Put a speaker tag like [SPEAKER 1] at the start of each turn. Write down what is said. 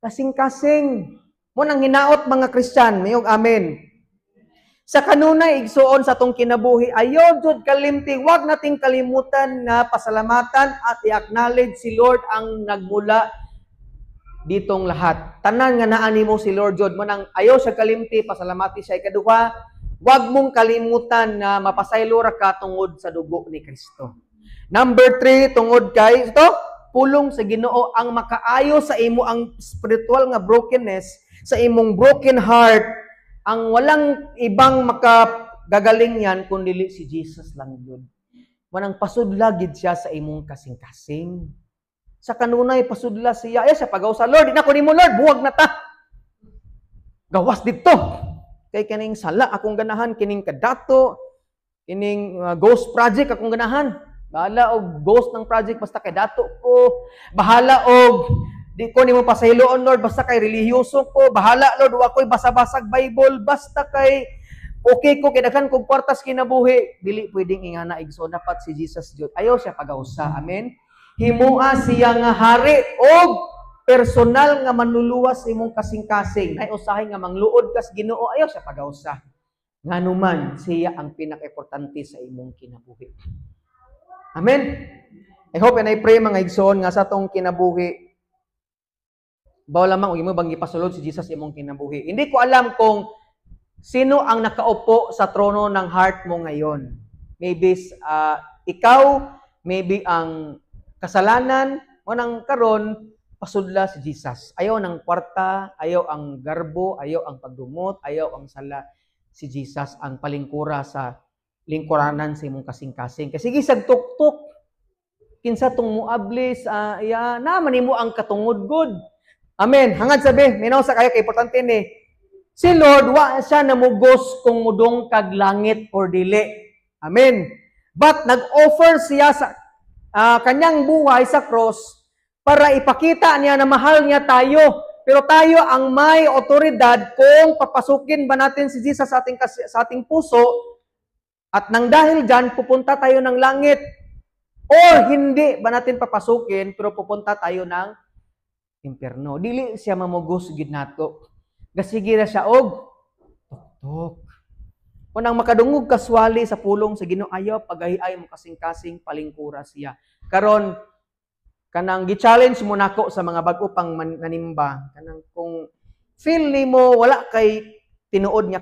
[SPEAKER 1] Kasing-kasing. Mo nang hinaot mga Kristyan, mayong amen. Sa kanunay igsuon sa tong kinabuhi, ayaw jud kalimti, wag nating kalimutan nga pasalamatan at i-acknowledge si Lord ang nagmula ditong lahat. Tanan nga naa nimo si Lord jud mo nang ayaw siya kalimti, pasalamati siya. Ikaduha, wag mong kalimutan na mapasaylo ra ka tungod sa dugo ni Kristo. Number 3, tungod kay ito, pulong sa Ginoo ang makaayo sa imo ang spiritual nga brokenness, sa imong broken heart, ang walang ibang makagagaling yan kundi si Jesus lang yun. Manang pasudla gid siya sa imong kasing-kasing. Sa kanunay pasudla siya, ay siya pagaw sa Lord, ina ko nimo Lord, buwag na ta. Gawas dito. Kay kining sala akong ganahan, kining kadato, kining ghost project akong ganahan. Bahala og ghost ng project basta kay dato ko. Bahala og di ko nimo pasayloon Lord basta kay relihiyoso ko. Bahala Lord wa ko'y basa-basag Bible basta kay okay ko kay daghan kog kwartas kinabuhi. Dili pwedeng ingana igsoon dapat si Jesus Jud. Ayaw siya pagausa. Amen. Himua siya nga hari og personal nga manluluwas imong kasing-kasing. Nay usahay nga mangluod kas Ginoo, ayaw siya pagausa. Nganuman siya ang pinaka-importante sa imong kinabuhi. Amen. I hope and I pray mga igsoon nga sa tong kinabuhi. Bawa lamang ug imo bang ipasulod si Jesus imong kinabuhi. Hindi ko alam kung sino ang nakaupo sa trono ng heart mo ngayon. Maybe ikaw, maybe ang kasalanan mo nang karon pasudla si Jesus. Ayaw ng kwarta, ayaw ang garbo, ayaw ang pagdumot, ayaw ang sala. Si Jesus ang palingkura sa lingkuranan sa imong kasing-kasing. Kasi gisag tuktok. Kinsa tong muablis, naman nimo ang katungod-god. Amen. Hangad sabi, minaw sa kayo kay importante ni. Si Lord wa siya namugos kung mudong kag langit or dili. Amen. But nag-offer siya sa kanyang buhay sa cross para ipakita niya na mahal niya tayo. Pero tayo ang may otoridad kung papasukin ba natin si Jesus sa ating puso at nang dahil dyan, pupunta tayo ng langit. O hindi ba natin papasukin pero pupunta tayo ng impyerno. Dili siya mamugos gid nato. Gasige na siya og tuktok. Unang makadungog kaswali sa pulong sa Ginoo ayaw pagahiay mo kasing-kasing palingkura siya. Karon kanang gi-challenge mo nako sa mga bag-o pang nanimba kanang kung feel nimo wala kay tinuod nga